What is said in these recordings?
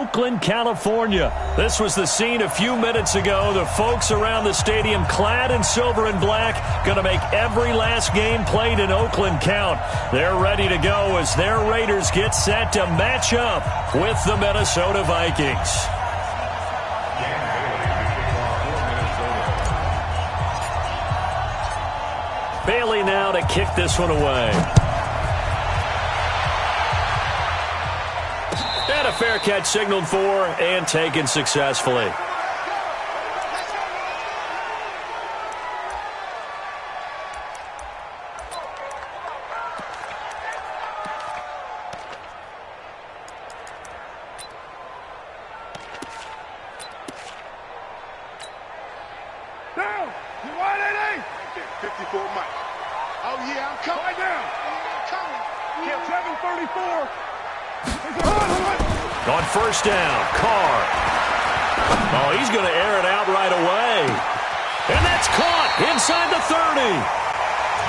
Oakland, California. This was the scene a few minutes ago. The folks around the stadium clad in silver and black going to make every last game played in Oakland count. They're ready to go as their Raiders get set to match up with the Minnesota Vikings. Bailey now to kick this one away. And a fair catch signaled for and taken successfully. Down! You want it, 54 Mike. Oh, yeah, I'm coming. Right down. I'm coming. Kill 734. On first down, Carr. Oh, he's going to air it out right away. And that's caught inside the 30.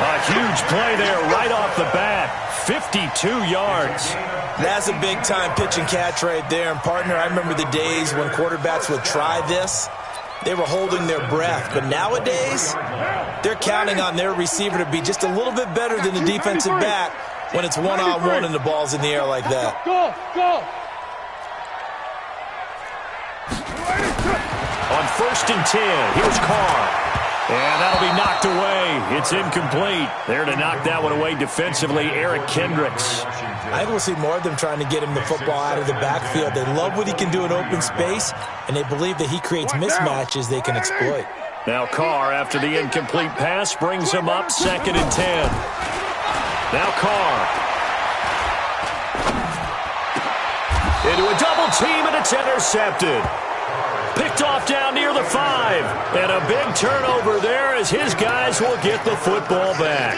A huge play there right off the bat. 52 yards. That's a big-time pitch and catch right there. And, partner, I remember the days when quarterbacks would try this. They were holding their breath. But nowadays, they're counting on their receiver to be just a little bit better than the defensive back when it's one-on-one and the ball's in the air like that. Go, go. On first and 10, here's Carr. And that'll be knocked away. It's incomplete. There to knock that one away defensively, Eric Kendricks. I think we'll see more of them trying to get him the football out of the backfield. They love what he can do in open space, and they believe that he creates mismatches they can exploit. Now Carr, after the incomplete pass, brings him up 2nd and 10. Now Carr. Into a double team, and it's intercepted. Picked off down near the 5. And a big turnover there as his guys will get the football back.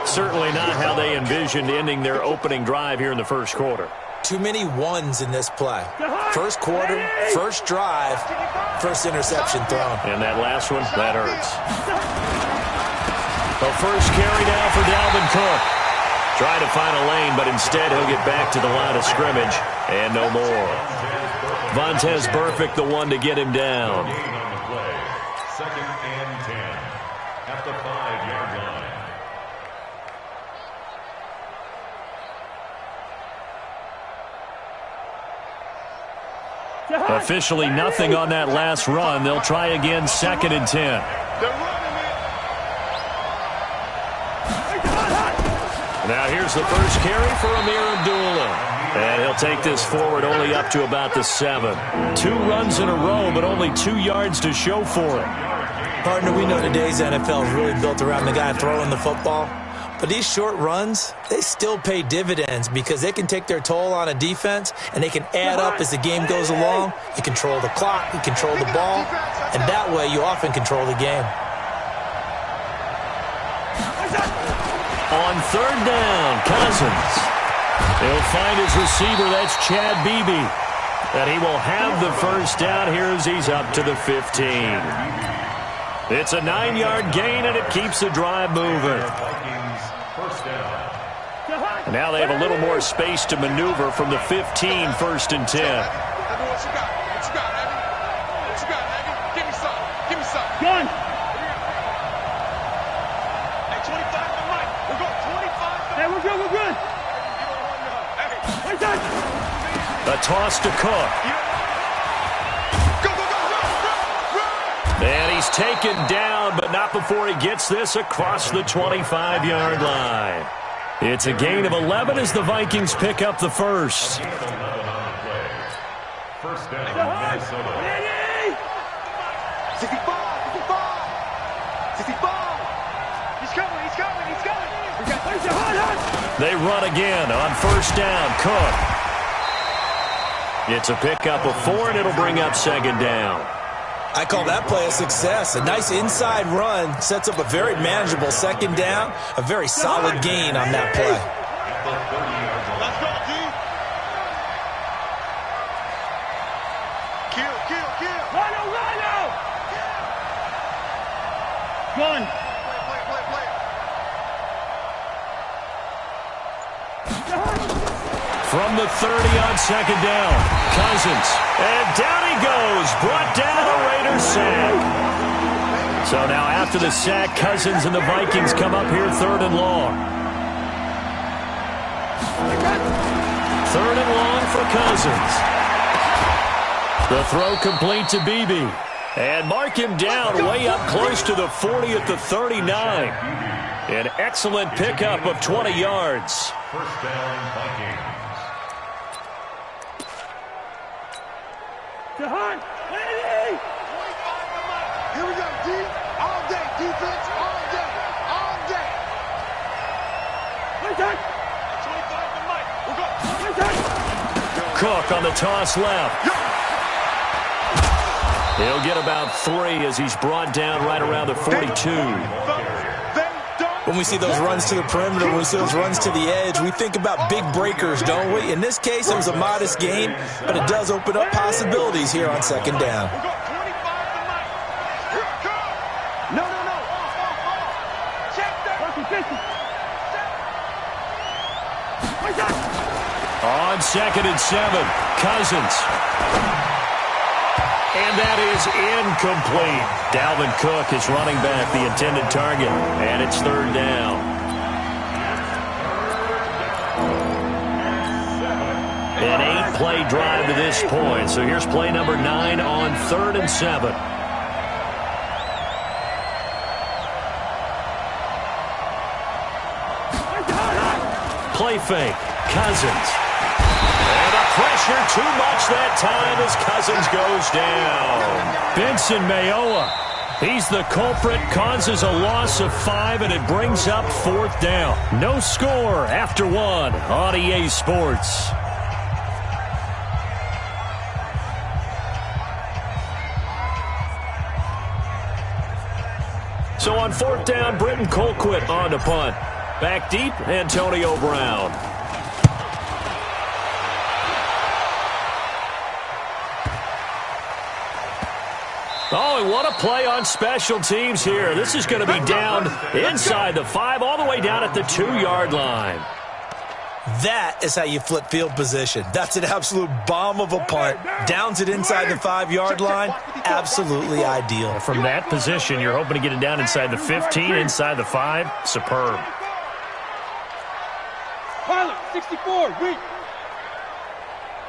Certainly not how they envisioned ending their opening drive here in the first quarter. Too many ones in this play. First quarter, first drive, first interception thrown. And that last one, that hurts. The first carry now for Dalvin Cook. Trying to find a lane, but instead he'll get back to the line of scrimmage. And no more. Vontaze Burfict, the one to get him down. 2nd and 10 at the 5-yard line. Officially nothing on that last run. They'll try again 2nd and 10. Now here's the first carry for Amir Abdullah. And he'll take this forward only up to about the 7. 2 runs in a row, but only 2 yards to show for it. Partner, we know today's NFL is really built around the guy throwing the football. But these short runs, they still pay dividends because they can take their toll on a defense, and they can add up as the game goes along. You control the clock, you control the ball, and that way you often control the game. On 3rd down, Cousins. He'll find his receiver, that's Chad Beebe. And he will have the first down here as he's up to the 15. It's a 9-yard gain, and it keeps the drive moving. And now they have a little more space to maneuver from the 15, 1st and 10. Gun. Hey, we're good, we're good. A toss to Cook. And he's taken down, but not before he gets this across the 25-yard line. It's a gain of 11 as the Vikings pick up the first. First down, Minnesota. 65. He's coming. They run again on first down. Cook. It's a pickup of 4, and it'll bring up 2nd down. I call that play a success. A nice inside run sets up a very manageable 2nd down. A very solid gain on that play. Let's go, G. Kill. Rhino. Gun. From the 30 on 2nd down. Cousins. And down he goes. Brought down a Raiders sack. So now after the sack, Cousins and the Vikings come up here 3rd and long. 3rd and long for Cousins. The throw complete to Beebe. And mark him down way up close to the 40 at the 39. An excellent pickup of 20 yards. First down, Vikings. Here we go, D. All day. Defense, all day. All day. 25 to Mike. We'll go. Cook on the toss left. He'll get about 3 as he's brought down right around the 42. When we see those runs to the perimeter, when we see those runs to the edge, we think about big breakers, don't we? In this case, it was a modest gain, but it does open up possibilities here on 2nd down. No. Check that. On 2nd and 7, Cousins. And that is incomplete. Dalvin Cook is running back the intended target, and it's 3rd down. An 8-play drive to this point. So here's play number 9 on 3rd and 7. Play fake. Cousins. And a pressure too much that time as Cousins goes down. Benson Mayowa. He's the culprit, causes a loss of 5, and it brings up 4th down. No score after 1 on EA Sports. So on 4th down, Britton Colquitt on to punt. Back deep, Antonio Brown. Oh, and what a play on special teams here. This is going to be down inside the 5, all the way down at the 2-yard line. That is how you flip field position. That's an absolute bomb of a punt. Downs it inside the 5-yard line. Absolutely ideal. From that position, you're hoping to get it down inside the 15, inside the 5. Superb. Pilot, 64, weak.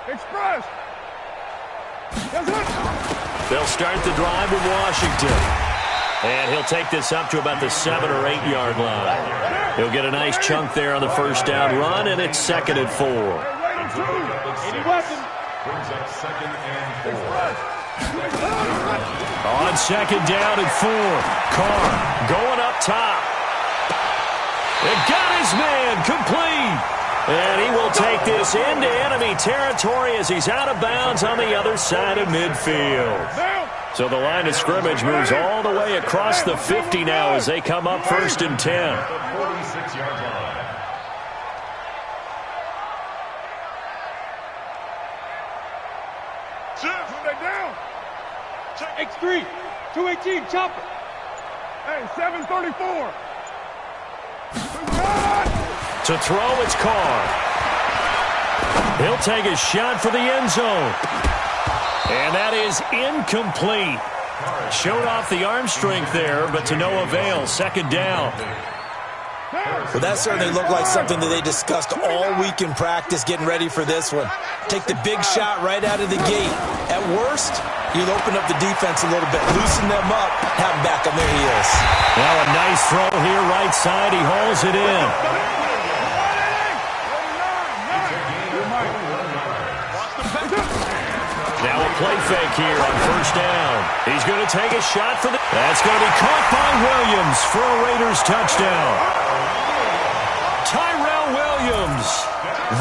Express. They'll start the drive with Washington. And he'll take this up to about the 7 or 8-yard line. He'll get a nice chunk there on the 1st down run, and it's 2nd and 4. Any weapon. Brings up 2nd and 4. On 2nd down and 4. Carr going up top. It got his man complete. And he will take this into enemy territory as he's out of bounds on the other side of midfield. So the line of scrimmage moves all the way across the 50 now as they come up 1st and 10. 46-yard line. X3, 218, chopper. Hey, 734. To throw, it's Carr. He'll take a shot for the end zone. And that is incomplete. Showed off the arm strength there, but to no avail. 2nd down. Well, that certainly looked like something that they discussed all week in practice getting ready for this one. Take the big shot right out of the gate. At worst, you'll open up the defense a little bit, loosen them up, have them back on their heels. Well, a nice throw here, right side. He hauls it in. Now a play fake here on 1st down. He's going to take a shot for the... That's going to be caught by Williams for a Raiders touchdown. Tyrell Williams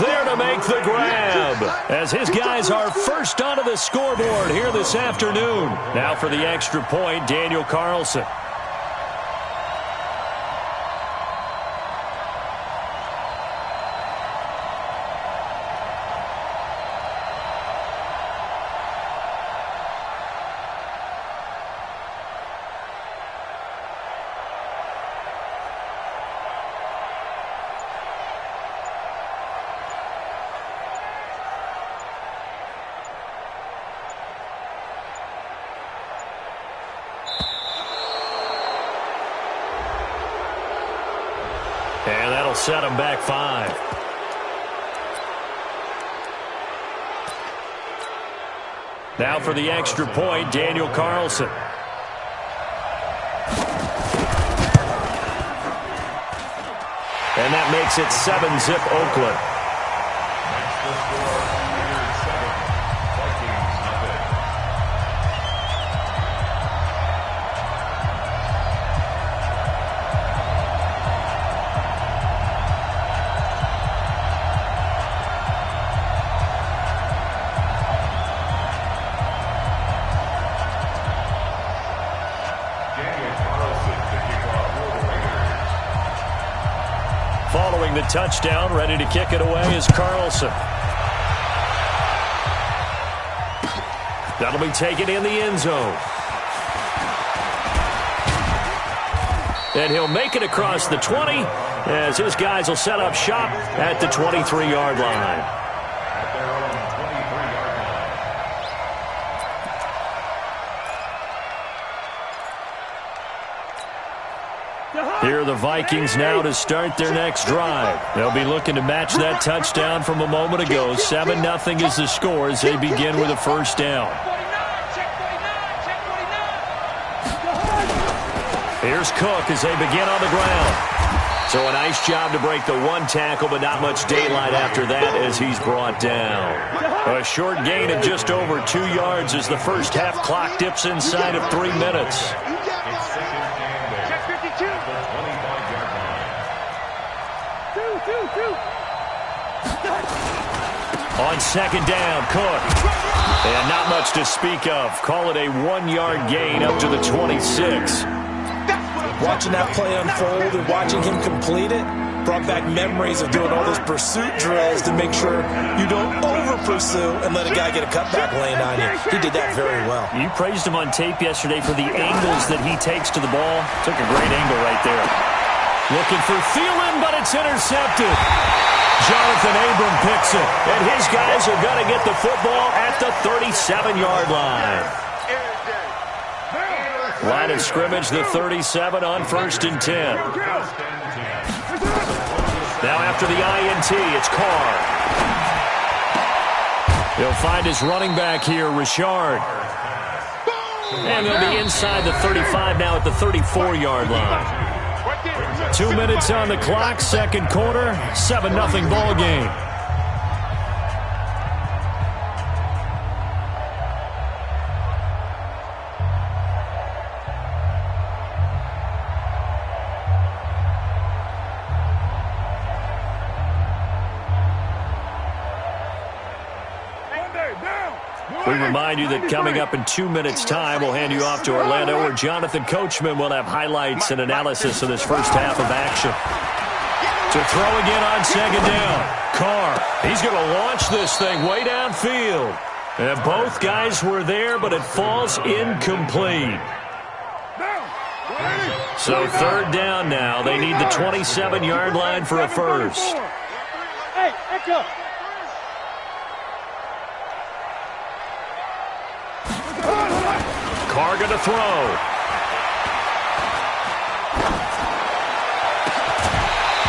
there to make the grab as his guys are first onto the scoreboard here this afternoon. Now for the extra point, Daniel Carlson. That'll set them back 5. Now for the extra point, Daniel Carlson. And that makes it 7-zip Oakland. Following the touchdown, ready to kick it away is Carlson. That'll be taken in the end zone. And he'll make it across the 20 as his guys will set up shop at the 23-yard line. Here are the Vikings now to start their next drive. They'll be looking to match that touchdown from a moment ago. 7-0 is the score as they begin with a first down. Here's Cook as they begin on the ground. So a nice job to break the one tackle, but not much daylight after that as he's brought down. A short gain of just over 2 yards as the first half clock dips inside of 3 minutes. On second down, Cook. And not much to speak of. Call it a 1-yard gain up to the 26. Watching that play unfold and watching him complete it brought back memories of doing all those pursuit drills to make sure you don't over-pursue and let a guy get a cutback lane on you. He did that very well. You praised him on tape yesterday for the angles that he takes to the ball. Took a great angle right there. Looking for Thielen, but it's intercepted. Jonathan Abram picks it, and his guys are going to get the football at the 37-yard line. Line of scrimmage, the 37 on 1st and 10. Now after the INT, it's Carr. He'll find his running back here, Richard. And they'll be inside the 35 now at the 34-yard line. 2 minutes on the clock, second quarter, 7-0 ball game. We remind you that coming up in 2 minutes' time, we'll hand you off to Orlando, where Jonathan Coachman will have highlights and analysis of this first half of action. To throw again on second down. Carr, he's going to launch this thing way downfield. And both guys were there, but it falls incomplete. So third down now. They need the 27-yard line for a first. Hey, echo. Carr going to throw.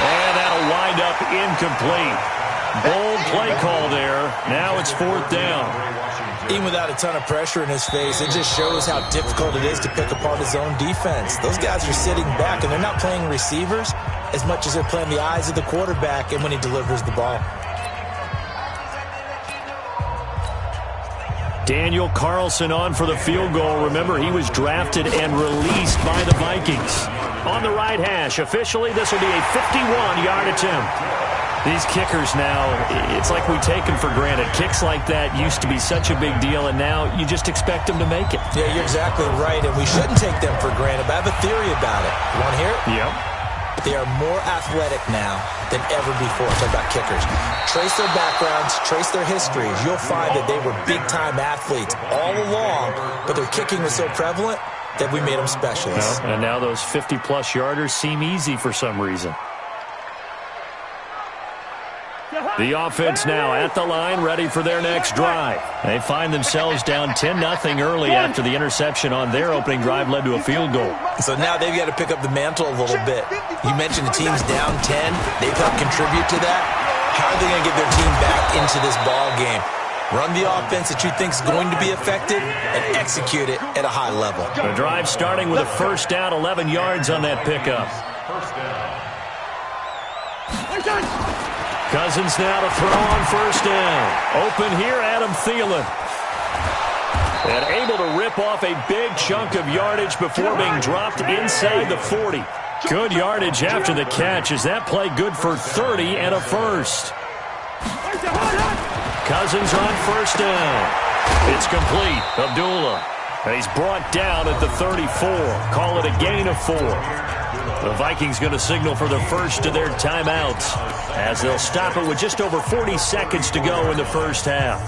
And that'll wind up incomplete. Bold play call there. Now it's fourth down. Even without a ton of pressure in his face, it just shows how difficult it is to pick apart his own defense. Those guys are sitting back, and they're not playing receivers as much as they're playing the eyes of the quarterback and when he delivers the ball. Daniel Carlson on for the field goal. Remember, he was drafted and released by the Vikings. On the right hash, officially, this will be a 51-yard attempt. These kickers now, it's like we take them for granted. Kicks like that used to be such a big deal, and now you just expect them to make it. Yeah, you're exactly right, and we shouldn't take them for granted, but I have a theory about it. You want to hear it? Yep. They are more athletic now than ever before. Talk about kickers. Trace their backgrounds, trace their histories. You'll find that they were big-time athletes all along, but their kicking was so prevalent that we made them specialists. Well, and now those 50-plus yarders seem easy for some reason. The offense now at the line, ready for their next drive. They find themselves down 10-0 early after the interception on their opening drive led to a field goal. So now they've got to pick up the mantle a little bit. You mentioned the team's down 10. They've helped contribute to that. How are they going to get their team back into this ball game? Run the offense that you think is going to be effective and execute it at a high level. The drive starting with a first down, 11 yards on that pickup. First down. Cousins now to throw on first down. Open here, Adam Thielen. And able to rip off a big chunk of yardage before being dropped inside the 40. Good yardage after the catch. Is that play good for 30 and a first? Cousins on first down. It's complete. Abdullah. And he's brought down at the 34. Call it a gain of 4. The Vikings going to signal for the first of their timeouts as they'll stop it with just over 40 seconds to go in the first half.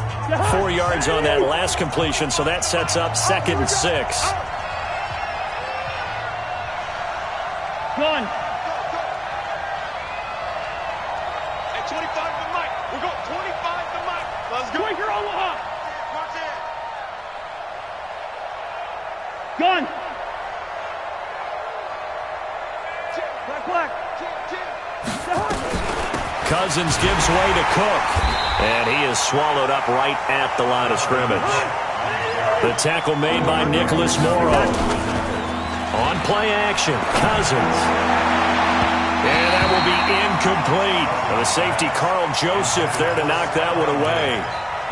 4 yards on that last completion, so that sets up 2nd and 6. Gun. Hey, 25 to Mike. We're going 25 to Mike. Let's go. Right here, Omaha. March in. Gun. Black. Cousins gives way to Cook, and he is swallowed up right at the line of scrimmage. The tackle made by Nicholas Morrow. On play action, Cousins. And that will be incomplete. The safety, Carl Joseph, there to knock that one away.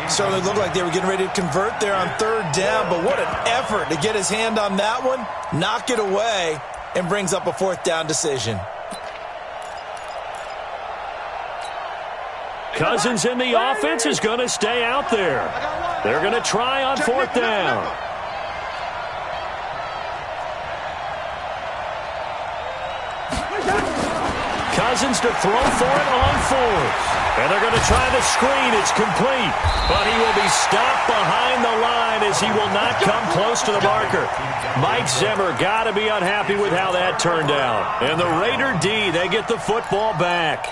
Certainly looked like they were getting ready to convert there on 3rd down, but what an effort to get his hand on that one, knock it away, and brings up a 4th down decision. Cousins in the offense is going to stay out there. They're going to try on 4th down. Cousins to throw for it on 4th. And they're going to try the screen. It's complete. But he will be stopped behind the line as he will not come close to the marker. Mike Zimmer got to be unhappy with how that turned out. And the Raider D, they get the football back.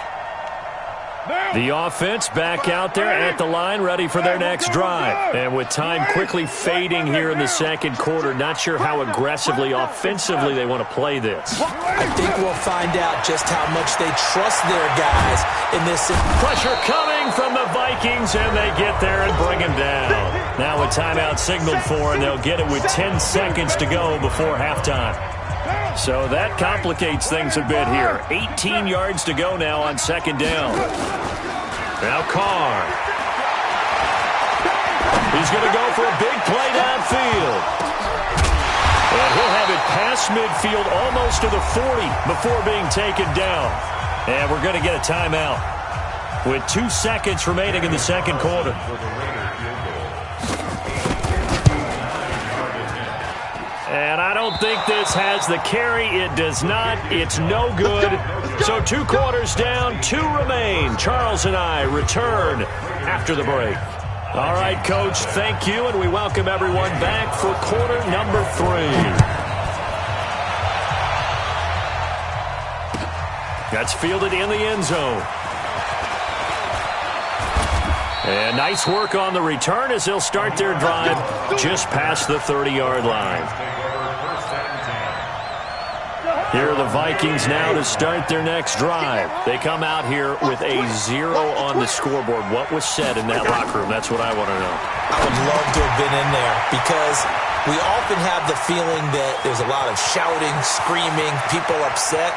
The offense back out there at the line, ready for their next drive. And with time quickly fading here in the 2nd quarter, not sure how aggressively, offensively they want to play this. I think we'll find out just how much they trust their guys in this. Pressure coming from the Vikings, and they get there and bring him down. Now a timeout signaled for, and they'll get it with 10 seconds to go before halftime. So that complicates things a bit here. 18 yards to go now on 2nd down. Now Carr. He's going to go for a big play downfield. And he'll have it past midfield almost to the 40 before being taken down. And we're going to get a timeout with 2 seconds remaining in the 2nd quarter. And I don't think this has the carry. It does not. It's no good. So 2 quarters down, 2 remain. Charles and I return after the break. All right, Coach, thank you, and we welcome everyone back for quarter number 3. That's fielded in the end zone. And nice work on the return as they'll start their drive just past the 30-yard line. Here are the Vikings now to start their next drive. They come out here with a 0 on the scoreboard. What was said in that locker room? That's what I want to know. I would love to have been in there because we often have the feeling that there's a lot of shouting, screaming, people upset.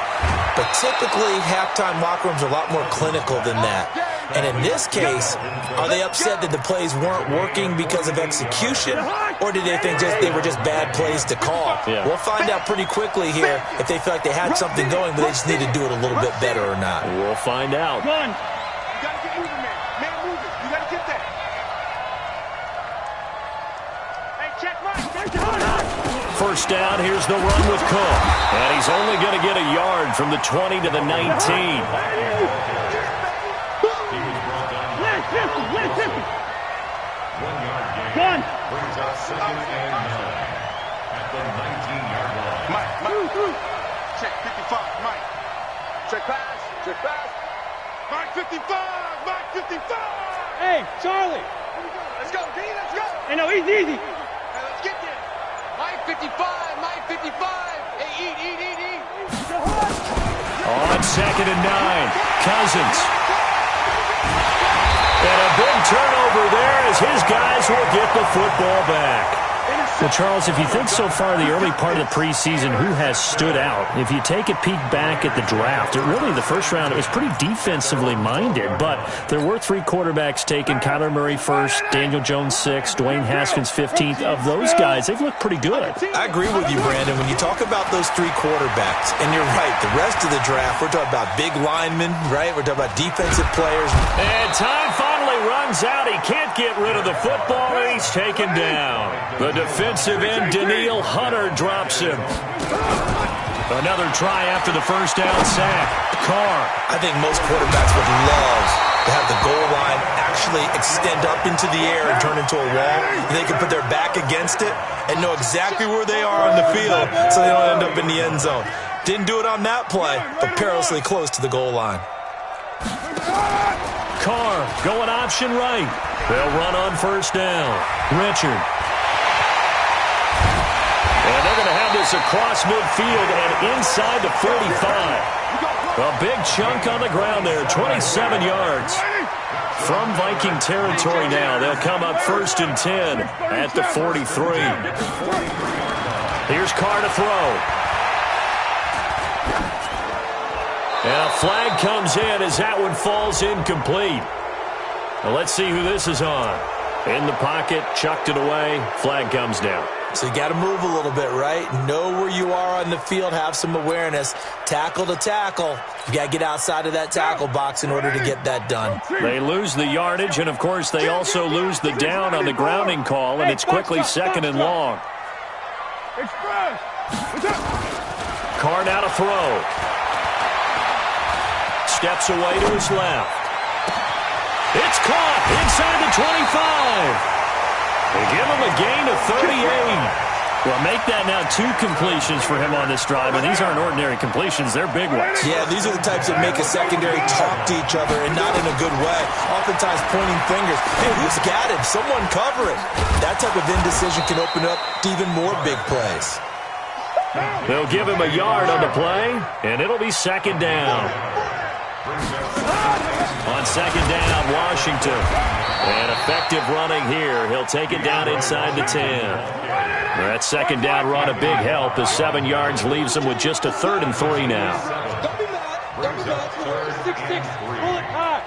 But typically, halftime locker rooms are a lot more clinical than that. And in this case, are they upset that the plays weren't working because of execution? Or did they think they were just bad plays to call? Yeah. We'll find out pretty quickly here if they feel like they had something going, but they just need to do it a little bit better or not. We'll find out. Run. You got to get moving, man. Man moving. You got to get that. Hey, check Mike. First down, here's the run with Cook. And he's only going to get a yard from the 20 to the 19. Gun. Brings up 2nd and 9 at the 19-yard line. Mike. Check 55. Mike. Check pass. Check pass. Mike 55. Mike 55. Hey, Charlie. Let's go, D. Let's go. Hey, no, easy. Hey, let's get there. Mike 55, Mike 55. Hey, eat. On 2nd and 9, Cousins. And a big turnover there as his guys will get the football back. Well, Charles, if you think so far the early part of the preseason, who has stood out? If you take a peek back at the draft, the first round, it was pretty defensively minded, but there were 3 quarterbacks taken. Kyler Murray first, Daniel Jones 6th, Dwayne Haskins 15th. Of those guys, they've looked pretty good. I agree with you, Brandon. When you talk about those 3 quarterbacks, and you're right, the rest of the draft, we're talking about big linemen, right? We're talking about defensive players. And time finally runs out. He can't get rid of the football, and he's taken down. The defensive end, Daniil Hunter, drops him. Another try after the first down sack. Carr. I think most quarterbacks would love to have the goal line actually extend up into the air and turn into a wall. They can put their back against it and know exactly where they are on the field so they don't end up in the end zone. Didn't do it on that play, but perilously close to the goal line. Carr going option right. They'll run on first down. Richard. And they're going to have this across midfield and inside the 45. A big chunk on the ground there, 27 yards. From Viking territory now, they'll come up 1st and 10 at the 43. Here's Carr to throw. And a flag comes in as that one falls incomplete. Now let's see who this is on. In the pocket, chucked it away, flag comes down. So you got to move a little bit, right? Know where you are on the field, have some awareness. Tackle to tackle. You got to get outside of that tackle box in order to get that done. They lose the yardage, and of course they also lose the down on the grounding call, and it's quickly 2nd and long. Carr now to throw. Steps away to his left. It's caught inside the 25. They give him a gain of 38. Well, make that now 2 completions for him on this drive, and these aren't ordinary completions. They're big ones. Yeah, these are the types that make a secondary talk to each other, and not in a good way. Oftentimes pointing fingers. Hey, who's got him? Someone cover it. That type of indecision can open up to even more big plays. They'll give him a yard on the play, and it'll be 2nd down. On 2nd down, Washington. And effective running here. He'll take it down inside the 10. That 2nd down run a big help as 7 yards leaves him with just a 3rd and 3 now. Don't be mad. 6-6. Pull it high.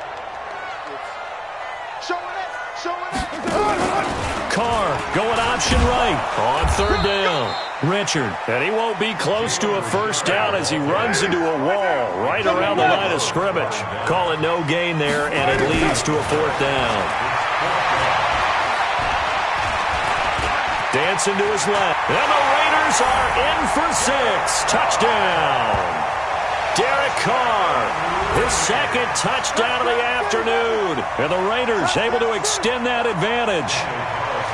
Carr going option right on 3rd down. Richard, and he won't be close to a first down as he runs into a wall right around the line of scrimmage. Call it no gain there, and it leads to a 4th down. Dancing to his left, and the Raiders are in for 6. Touchdown. Derek Carr, his 2nd touchdown of the afternoon, and the Raiders able to extend that advantage.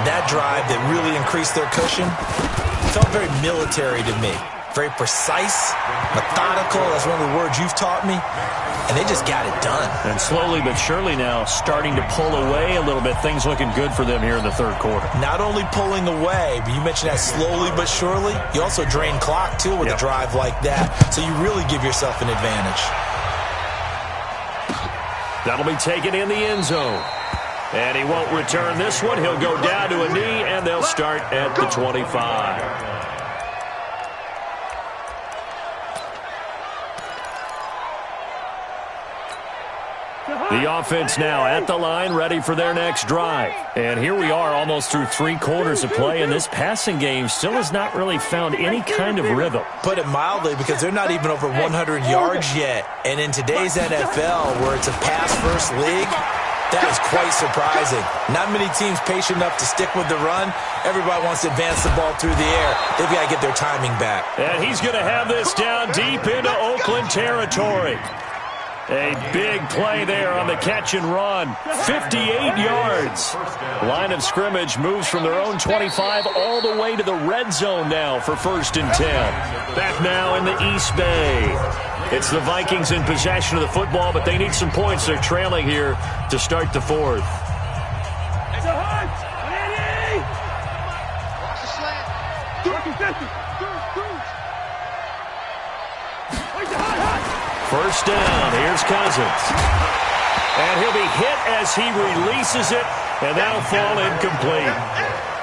That drive that really increased their cushion felt very military to me. Very precise, methodical. That's one of the words you've taught me. And they just got it done. And slowly but surely now starting to pull away a little bit. Things looking good for them here in the 3rd quarter. Not only pulling away, but you mentioned that slowly but surely. You also drain clock, too, with a drive like that. So you really give yourself an advantage. That'll be taken in the end zone. And he won't return this one. He'll go down to a knee, and they'll start at the 25. The offense now at the line, ready for their next drive. And here we are almost through 3 quarters of play, and this passing game still has not really found any kind of rhythm. Put it mildly, because they're not even over 100 yards yet. And in today's NFL, where it's a pass-first league, that is quite surprising. Not many teams patient enough to stick with the run. Everybody wants to advance the ball through the air. They've got to get their timing back. And he's going to have this down deep into Oakland territory. A big play there on the catch and run. 58 yards. Line of scrimmage moves from their own 25 all the way to the red zone now for 1st and 10. Back now in the East Bay. It's the Vikings in possession of the football, but they need some points. They're trailing here to start the fourth. First down. Here's Cousins. And he'll be hit as he releases it, and that'll fall incomplete.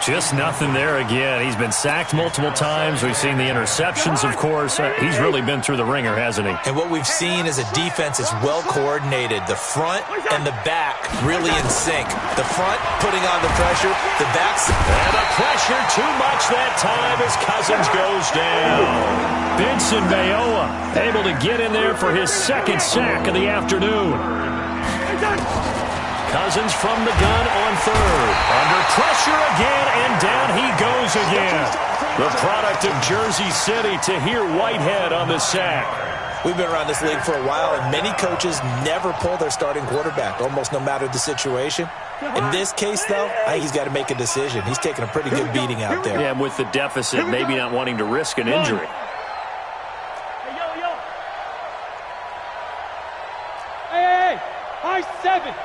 Just nothing there again. He's been sacked multiple times. We've seen the interceptions, of course. He's really been through the ringer, hasn't he? And what we've seen is a defense that's well coordinated. The front and the back really in sync. The front putting on the pressure. The back's... And the pressure too much that time as Cousins goes down. Benson Mayowa able to get in there for his second sack of the afternoon. Cousins from the gun on third. Under pressure again, and down he goes again. The product of Jersey City, Tahir Whitehead on the sack. We've been around this league for a while, and many coaches never pull their starting quarterback, almost no matter the situation. In this case, though, I think he's got to make a decision. He's taking a pretty good beating out there. Yeah, with the deficit, maybe not wanting to risk an injury. Hey, high 7.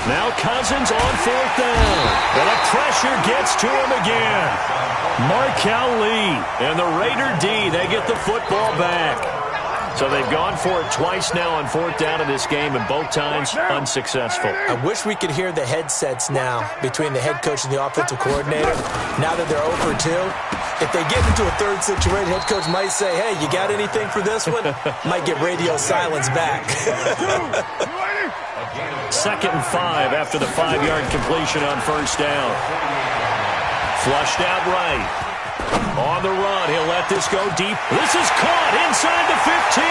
Now Cousins on fourth down. And the pressure gets to him again. Markel Lee and the Raider D, they get the football back. So they've gone for it twice now on fourth down in this game, and both times unsuccessful. I wish we could hear the headsets now between the head coach and the offensive coordinator. Now that they're 0 for 2, if they get into a third situation, head coach might say, hey, you got anything for this one? Might get radio silence back. 2nd and 5 after the 5-yard completion on first down. Flushed out right. On the run, he'll let this go deep. This is caught inside the 15.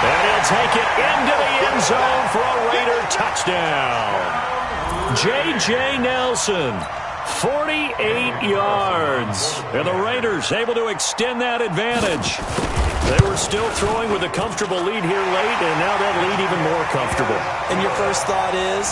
And he'll take it into the end zone for a Raider touchdown. J.J. Nelson, 48 yards. And the Raiders able to extend that advantage. They were still throwing with a comfortable lead here late, and now that lead even more comfortable. And your first thought is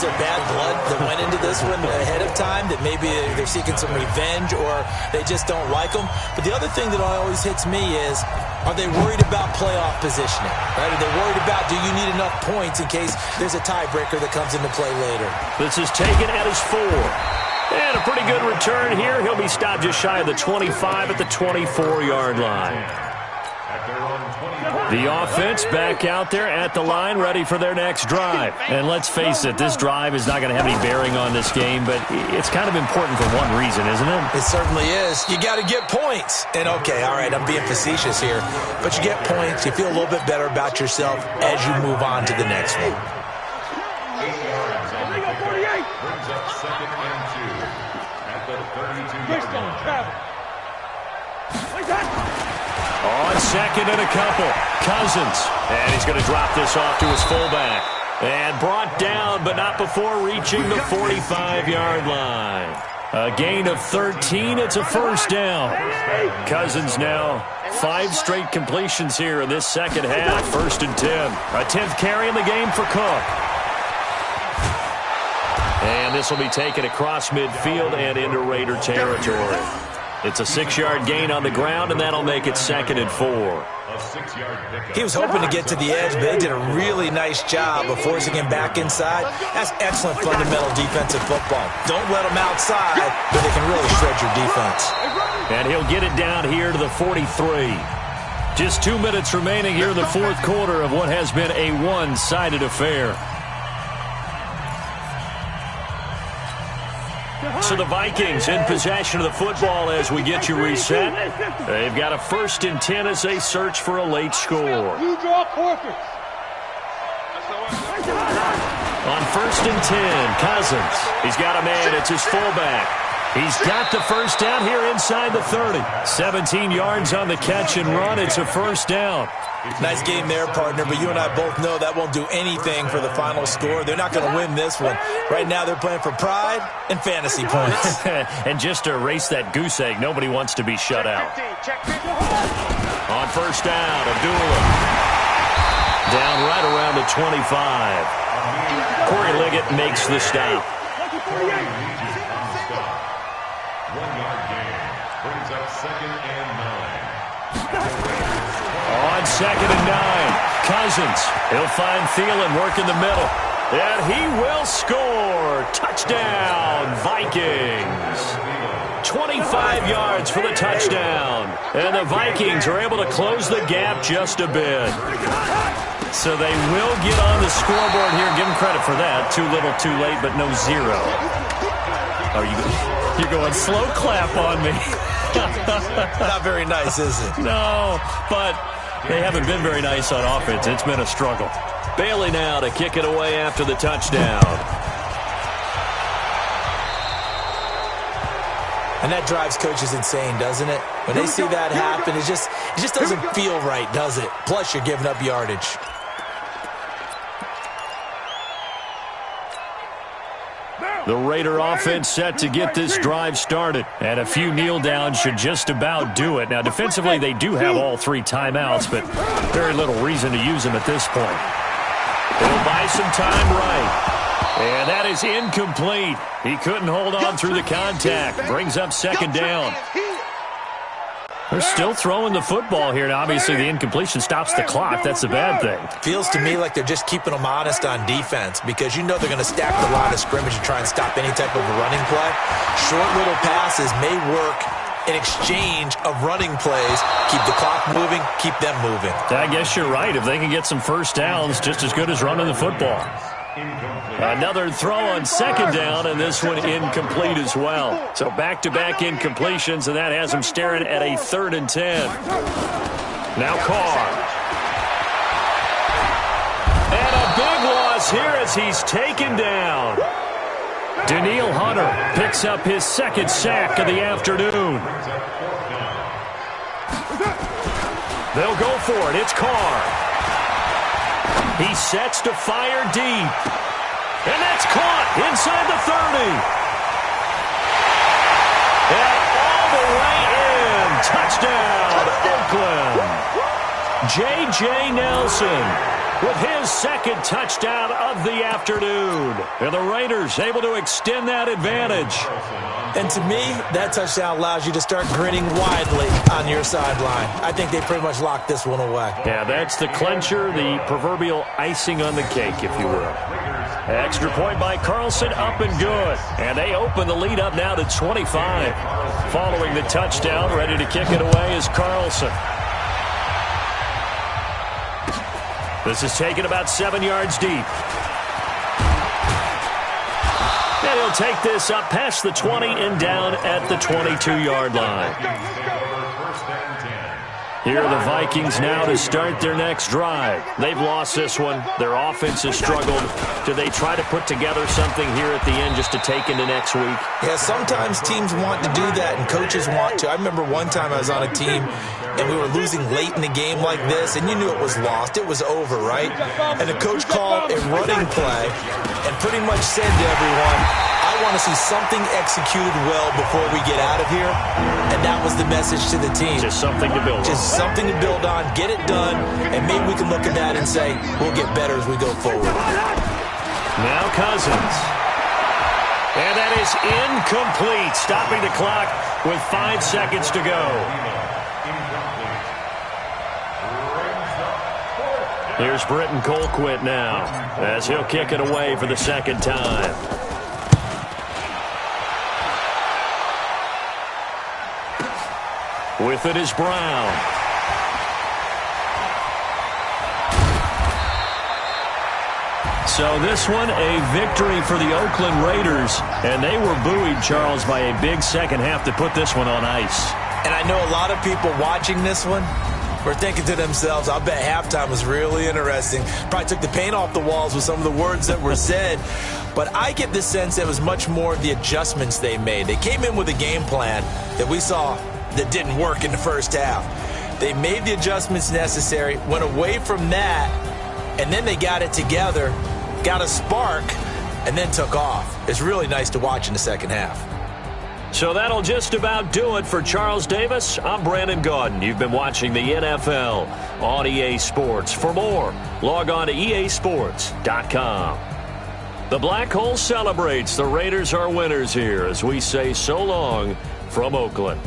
there bad blood that went into this one ahead of time, that maybe they're seeking some revenge or they just don't like them? But the other thing that always hits me is, are they worried about playoff positioning? Right? Are they worried about, do you need enough points in case there's a tiebreaker that comes into play later? This is taken at his 4. And a pretty good return here. He'll be stopped just shy of the 25 at the 24-yard line. The offense back out there at the line, ready for their next drive. And let's face it, this drive is not going to have any bearing on this game, but it's kind of important for one reason, isn't it? It certainly is. You got to get points. And okay, all right, I'm being facetious here, but you get points, you feel a little bit better about yourself as you move on to the next one. Brings up 2nd and 2 at the 32-yard line. On second and a couple, Cousins. And he's going to drop this off to his fullback. And brought down, but not before reaching the 45-yard line. A gain of 13. It's a first down. Cousins now 5 straight completions here in this second half. 1st and 10. A 10th carry in the game for Cook. And this will be taken across midfield and into Raider territory. It's a 6-yard gain on the ground, and that'll make it 2nd and 4. He was hoping to get to the edge, but they did a really nice job of forcing him back inside. That's excellent fundamental defensive football. Don't let them outside, but they can really shred your defense. And he'll get it down here to the 43. Just 2 minutes remaining here in the fourth quarter of what has been a one-sided affair. So the Vikings in possession of the football as we get you reset. They've got a 1st and 10 as they search for a late score. You draw forfeit. On 1st and 10, Cousins. He's got a man. It's his fullback. He's got the first down here inside the 30. 17 yards on the catch and run. It's a first down. Nice game there, partner, but you and I both know that won't do anything for the final score. They're not going to win this one. Right now they're playing for pride and fantasy points. And just to erase that goose egg, nobody wants to be shut out. On first down, Abdullah. Down right around the 25. Corey Liggett makes the stop. 1-yard gain brings up 2nd and 9. On 2nd and 9, Cousins. He'll find Thielen working the middle. And he will score. Touchdown, Vikings. 25 yards for the touchdown. And the Vikings are able to close the gap just a bit. So they will get on the scoreboard here. Give them credit for that. Too little, too late, but no zero. Oh, you're going slow clap on me. Not very nice, is it? No, but they haven't been very nice on offense. It's been a struggle. Bailey now to kick it away after the touchdown. And that drives coaches insane, doesn't it? When they see that happen, it just doesn't feel right, does it? Plus, you're giving up yardage. The Raider offense set to get this drive started. And a few kneel downs should just about do it. Now, defensively, they do have all 3 timeouts, but very little reason to use them at this point. They'll buy some time right. And that is incomplete. He couldn't hold on through the contact. Brings up 2nd down. They're still throwing the football here. Now, obviously, the incompletion stops the clock. That's a bad thing. Feels to me like they're just keeping them honest on defense because you know they're going to stack the line of scrimmage and try and stop any type of a running play. Short little passes may work in exchange of running plays. Keep the clock moving, keep them moving. I guess you're right. If they can get some first downs, just as good as running the football. Another throw on 2nd down, and this one incomplete as well. So back-to-back incompletions, and that has them staring at a 3rd and 10. Now Carr. And a big loss here as he's taken down. Danielle Hunter picks up his 2nd sack of the afternoon. They'll go for it. It's Carr. He sets to fire deep. And that's caught inside the 30. And all the way in. Touchdown, Oakland. J.J. Nelson with his 2nd touchdown of the afternoon. And the Raiders able to extend that advantage. And to me, that touchdown allows you to start grinning widely on your sideline. I think they pretty much locked this one away. Yeah, that's the clincher, the proverbial icing on the cake, if you will. Extra point by Carlson, up and good. And they open the lead up now to 25. Following the touchdown, ready to kick it away is Carlson. This is taken about 7 yards deep. And he'll take this up past the 20 and down at the 22-yard line. Here are the Vikings now to start their next drive. They've lost this one. Their offense has struggled. Do they try to put together something here at the end just to take into next week? Yeah, sometimes teams want to do that and coaches want to. I remember one time I was on a team and we were losing late in the game like this, and you knew it was lost. It was over, right? And the coach called a running play and pretty much said to everyone, I want to see something executed well before we get out of here. And that was the message to the team. Just something to build on. Just something to build on, get it done, and maybe we can look at that and say, we'll get better as we go forward. Now Cousins. And that is incomplete, stopping the clock with 5 seconds to go. Here's Britton Colquitt now, as he'll kick it away for the 2nd time. With it is Brown. So this one, a victory for the Oakland Raiders. And they were buoyed, Charles, by a big second half to put this one on ice. And I know a lot of people watching this one were thinking to themselves, I bet halftime was really interesting. Probably took the paint off the walls with some of the words that were said. But I get the sense it was much more the adjustments they made. They came in with a game plan that we saw that didn't work in the first half. They made the adjustments necessary, went away from that, and then they got it together, got a spark, and then took off. It's really nice to watch in the second half. So that'll just about do it for Charles Davis. I'm Brandon Gaudin. You've been watching the NFL on EA Sports. For more, log on to easports.com. The Black Hole celebrates. The Raiders are winners here as we say so long from Oakland.